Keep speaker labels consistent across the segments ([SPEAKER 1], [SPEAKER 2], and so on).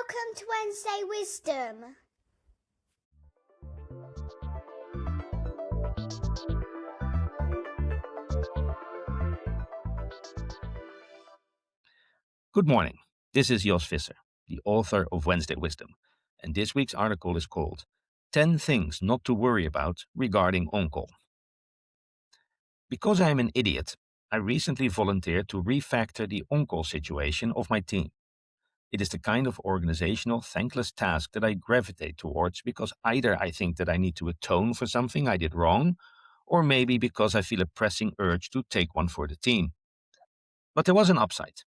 [SPEAKER 1] Welcome to Wednesday Wisdom.
[SPEAKER 2] Good morning. This is Jos Visser, the author of Wednesday Wisdom, and this week's article is called 10 Things Not to Worry About Regarding On-Call. Because I am an idiot, I recently volunteered to refactor the on-call situation of my team. It is the kind of organizational thankless task that I gravitate towards because either I think that I need to atone for something I did wrong, or maybe because I feel a pressing urge to take one for the team. But there was an upside.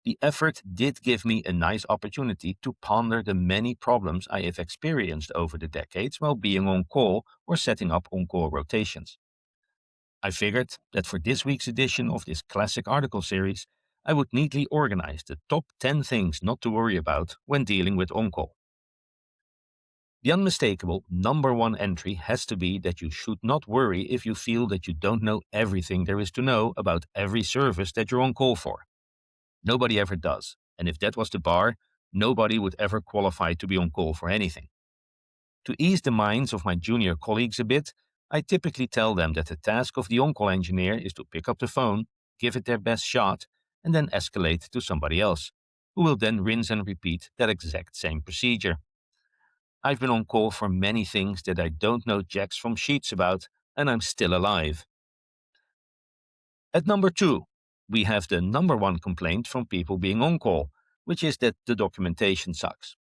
[SPEAKER 2] The effort did give me a nice opportunity to ponder the many problems I have experienced over the decades while being on call or setting up on-call rotations. I figured that for this week's edition of this classic article series, I would neatly organize the top 10 things not to worry about when dealing with on-call. The unmistakable number one entry has to be that you should not worry if you feel that you don't know everything there is to know about every service that you're on call for. Nobody ever does, and if that was the bar, nobody would ever qualify to be on call for anything. To ease the minds of my junior colleagues a bit, I typically tell them that the task of the on-call engineer is to pick up the phone, give it their best shot, and then escalate to somebody else, who will then rinse and repeat that exact same procedure. I've been on call for many things that I don't know jacks from sheets about, and I'm still alive. At number 2, we have the number one complaint from people being on call, which is that the documentation sucks.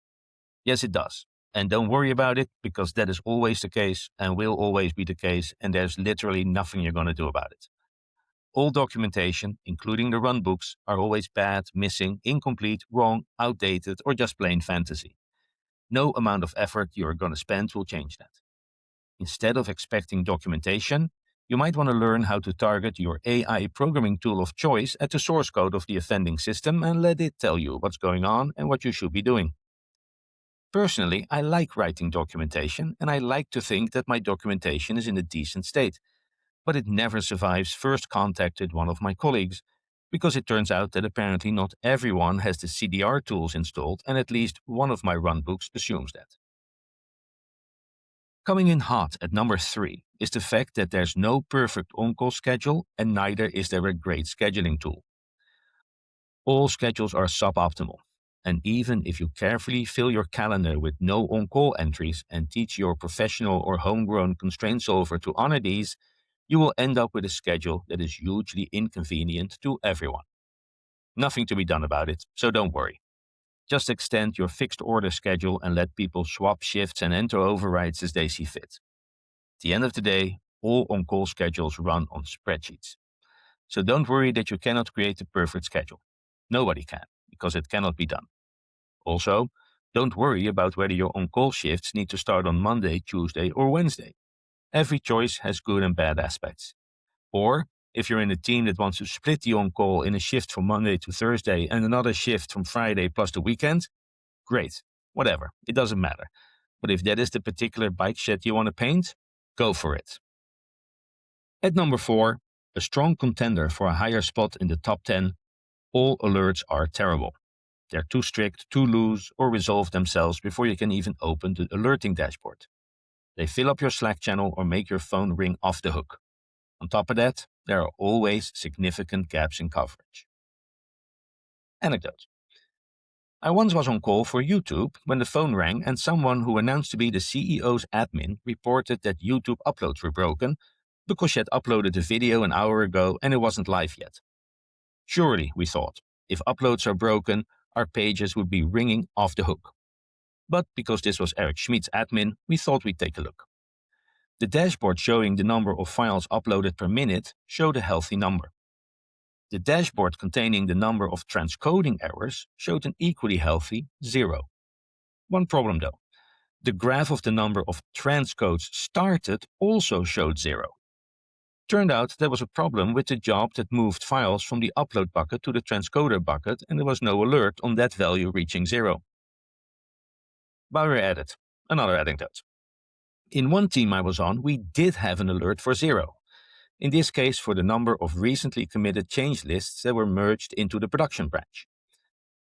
[SPEAKER 2] Yes, it does. And don't worry about it, because that is always the case and will always be the case, and there's literally nothing you're going to do about it. All documentation, including the run books, are always bad, missing, incomplete, wrong, outdated, or just plain fantasy. No amount of effort you are going to spend will change that. Instead of expecting documentation, you might want to learn how to target your AI programming tool of choice at the source code of the offending system and let it tell you what's going on and what you should be doing. Personally, I like writing documentation, and I like to think that my documentation is in a decent state, but it never survives first contact with one of my colleagues, because it turns out that apparently not everyone has the CDR tools installed, and at least one of my runbooks assumes that. Coming in hot at number 3 is the fact that there's no perfect on-call schedule, and neither is there a great scheduling tool. All schedules are suboptimal, and even if you carefully fill your calendar with no on-call entries and teach your professional or homegrown constraint solver to honor these, you will end up with a schedule that is hugely inconvenient to everyone. Nothing to be done about it, so don't worry. Just extend your fixed order schedule and let people swap shifts and enter overrides as they see fit. At the end of the day, all on-call schedules run on spreadsheets. So don't worry that you cannot create a perfect schedule. Nobody can, because it cannot be done. Also, don't worry about whether your on-call shifts need to start on Monday, Tuesday, or Wednesday. Every choice has good and bad aspects. Or, if you're in a team that wants to split the on-call in a shift from Monday to Thursday and another shift from Friday plus the weekend, great, whatever, it doesn't matter. But if that is the particular bike shed you want to paint, go for it. At number 4, a strong contender for a higher spot in the top 10, all alerts are terrible. They're too strict, too loose, or resolve themselves before you can even open the alerting dashboard. They fill up your Slack channel or make your phone ring off the hook. On top of that, there are always significant gaps in coverage. Anecdote. I once was on call for YouTube when the phone rang and someone who announced to be the CEO's admin reported that YouTube uploads were broken because she had uploaded a video an hour ago and it wasn't live yet. Surely, we thought, if uploads are broken, our pages would be ringing off the hook. But because this was Eric Schmid's admin, we thought we'd take a look. The dashboard showing the number of files uploaded per minute showed a healthy number. The dashboard containing the number of transcoding errors showed an equally healthy 0. One problem though. The graph of the number of transcodes started also showed 0. Turned out there was a problem with the job that moved files from the upload bucket to the transcoder bucket, and there was no alert on that value reaching 0. While we're at it, another anecdote. In one team I was on, we did have an alert for 0. In this case, for the number of recently committed change lists that were merged into the production branch.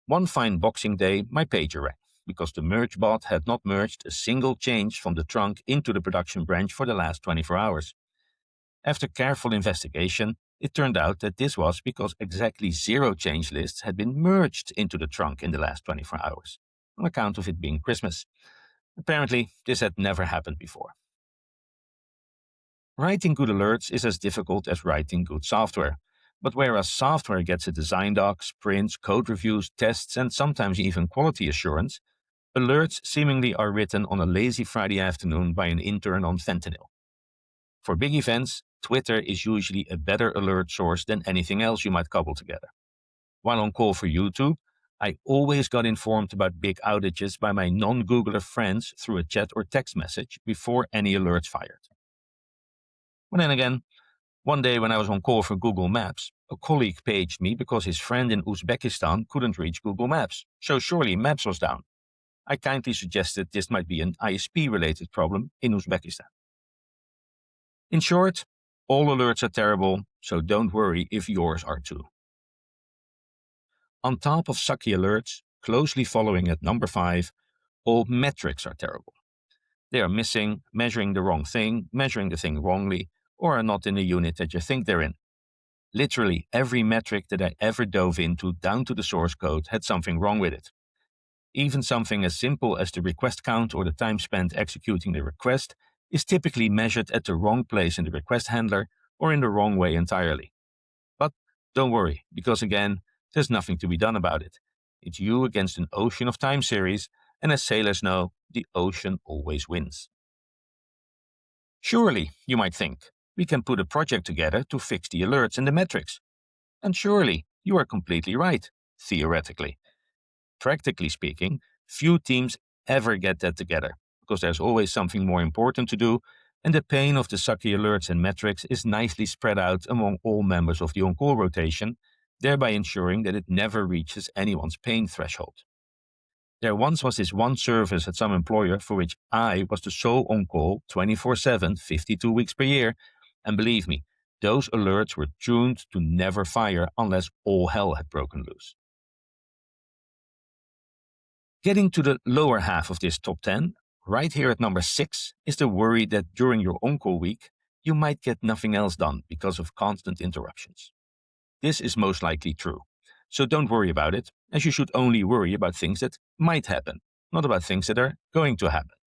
[SPEAKER 2] One fine Boxing Day, my pager rang. because the merge bot had not merged a single change from the trunk into the production branch for the last 24 hours. After careful investigation, it turned out that this was because exactly 0 change lists had been merged into the trunk in the last 24 hours, on account of it being Christmas. Apparently, this had never happened before. Writing good alerts is as difficult as writing good software. But whereas software gets a design doc, sprints, code reviews, tests, and sometimes even quality assurance, alerts seemingly are written on a lazy Friday afternoon by an intern on fentanyl. For big events, Twitter is usually a better alert source than anything else you might cobble together. While on call for YouTube, I always got informed about big outages by my non-Googler friends through a chat or text message before any alerts fired. But then again, one day when I was on call for Google Maps, a colleague paged me because his friend in Uzbekistan couldn't reach Google Maps, so surely Maps was down. I kindly suggested this might be an ISP-related problem in Uzbekistan. In short, all alerts are terrible, so don't worry if yours are too. On top of sucky alerts, closely following at number 5, all metrics are terrible. They are missing, measuring the wrong thing, measuring the thing wrongly, or are not in the unit that you think they're in. Literally every metric that I ever dove into down to the source code had something wrong with it. Even something as simple as the request count or the time spent executing the request is typically measured at the wrong place in the request handler or in the wrong way entirely. But don't worry, because again, there's nothing to be done about it. It's you against an ocean of time series, and as sailors know, the ocean always wins. Surely, you might think, we can put a project together to fix the alerts and the metrics. And surely, you are completely right, theoretically. Practically speaking, few teams ever get that together, because there's always something more important to do, and the pain of the sucky alerts and metrics is nicely spread out among all members of the on-call rotation, thereby ensuring that it never reaches anyone's pain threshold. There once was this one service at some employer for which I was the sole on-call 24/7, 52 weeks per year, and believe me, those alerts were tuned to never fire unless all hell had broken loose. Getting to the lower half of this top 10, right here at number 6, is the worry that during your on-call week, you might get nothing else done because of constant interruptions. This is most likely true, so don't worry about it, as you should only worry about things that might happen, not about things that are going to happen.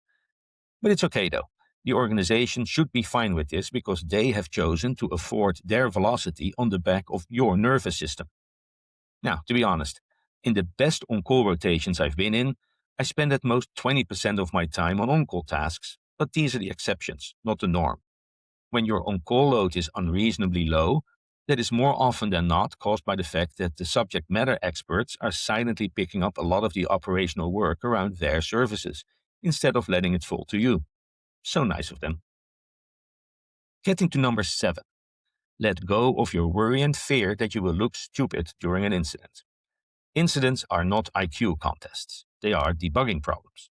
[SPEAKER 2] But it's okay though. The organization should be fine with this because they have chosen to afford their velocity on the back of your nervous system. Now, to be honest, in the best on-call rotations I've been in, I spend at most 20% of my time on on-call tasks, but these are the exceptions, not the norm. When your on-call load is unreasonably low, that is more often than not caused by the fact that the subject matter experts are silently picking up a lot of the operational work around their services, instead of letting it fall to you. So nice of them. Getting to number 7. Let go of your worry and fear that you will look stupid during an incident. Incidents are not IQ contests. They are debugging problems.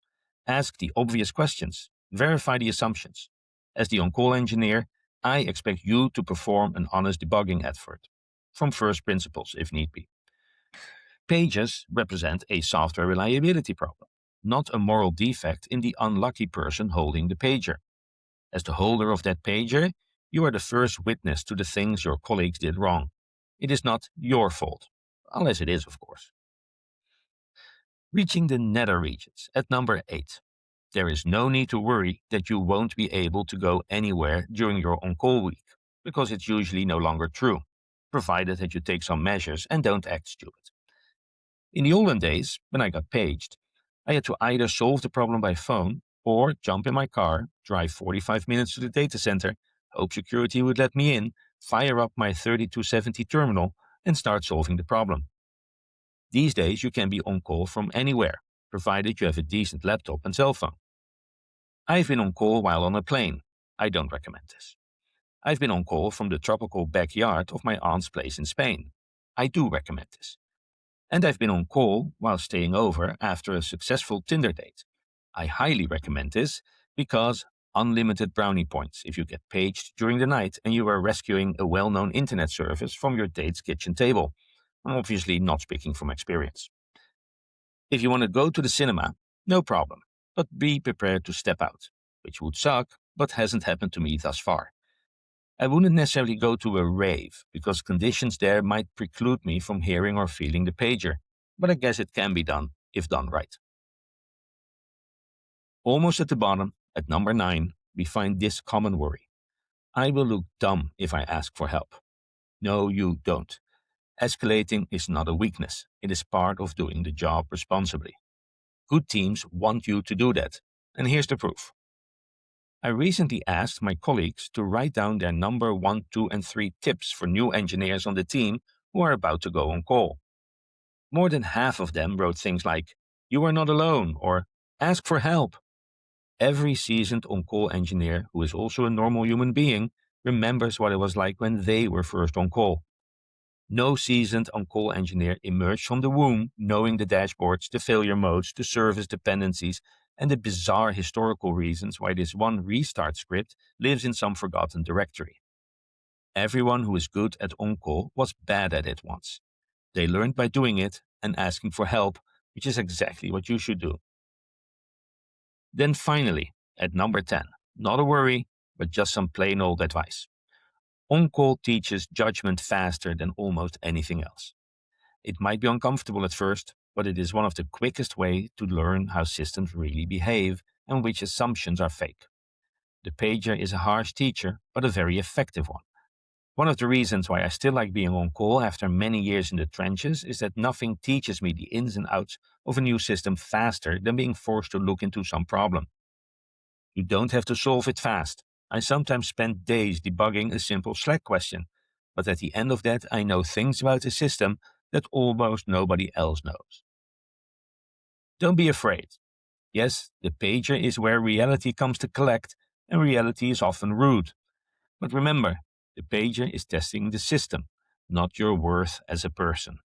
[SPEAKER 2] Ask the obvious questions. Verify the assumptions. As the on-call engineer, I expect you to perform an honest debugging effort, from first principles if need be. Pages represent a software reliability problem, not a moral defect in the unlucky person holding the pager. As the holder of that pager, you are the first witness to the things your colleagues did wrong. It is not your fault, unless it is, of course. Reaching the nether regions at number 8. There is no need to worry that you won't be able to go anywhere during your on-call week, because it's usually no longer true, provided that you take some measures and don't act stupid. In the olden days, when I got paged, I had to either solve the problem by phone or jump in my car, drive 45 minutes to the data center, hope security would let me in, fire up my 3270 terminal, and start solving the problem. These days, you can be on call from anywhere, provided you have a decent laptop and cell phone. I've been on call while on a plane. I don't recommend this. I've been on call from the tropical backyard of my aunt's place in Spain. I do recommend this. And I've been on call while staying over after a successful Tinder date. I highly recommend this because unlimited brownie points if you get paged during the night and you are rescuing a well-known internet service from your date's kitchen table. I'm obviously not speaking from experience. If you want to go to the cinema, No problem, but be prepared to step out, which would suck, but hasn't happened to me thus far. I wouldn't necessarily go to a rave, because conditions there might preclude me from hearing or feeling the pager, but I guess it can be done if done right. Almost at the bottom, at number 9, we find this common worry. I will look dumb if I ask for help. No, you don't. Escalating is not a weakness. It is part of doing the job responsibly. Good teams want you to do that. And here's the proof. I recently asked my colleagues to write down their number 1, 2, and 3 tips for new engineers on the team who are about to go on call. More than half of them wrote things like, "You are not alone," or "Ask for help." Every seasoned on-call engineer who is also a normal human being remembers what it was like when they were first on call. No seasoned on-call engineer emerged from the womb knowing the dashboards, the failure modes, the service dependencies, and the bizarre historical reasons why this one restart script lives in some forgotten directory. Everyone who is good at on-call was bad at it once. They learned by doing it and asking for help, which is exactly what you should do. Then finally, at number 10, not a worry, but just some plain old advice. On-call teaches judgment faster than almost anything else. It might be uncomfortable at first, but it is one of the quickest ways to learn how systems really behave and which assumptions are fake. The pager is a harsh teacher, but a very effective one. One of the reasons why I still like being on call after many years in the trenches is that nothing teaches me the ins and outs of a new system faster than being forced to look into some problem. You don't have to solve it fast. I sometimes spend days debugging a simple Slack question, but at the end of that, I know things about the system that almost nobody else knows. Don't be afraid. Yes, the pager is where reality comes to collect, and reality is often rude. But remember, the pager is testing the system, not your worth as a person.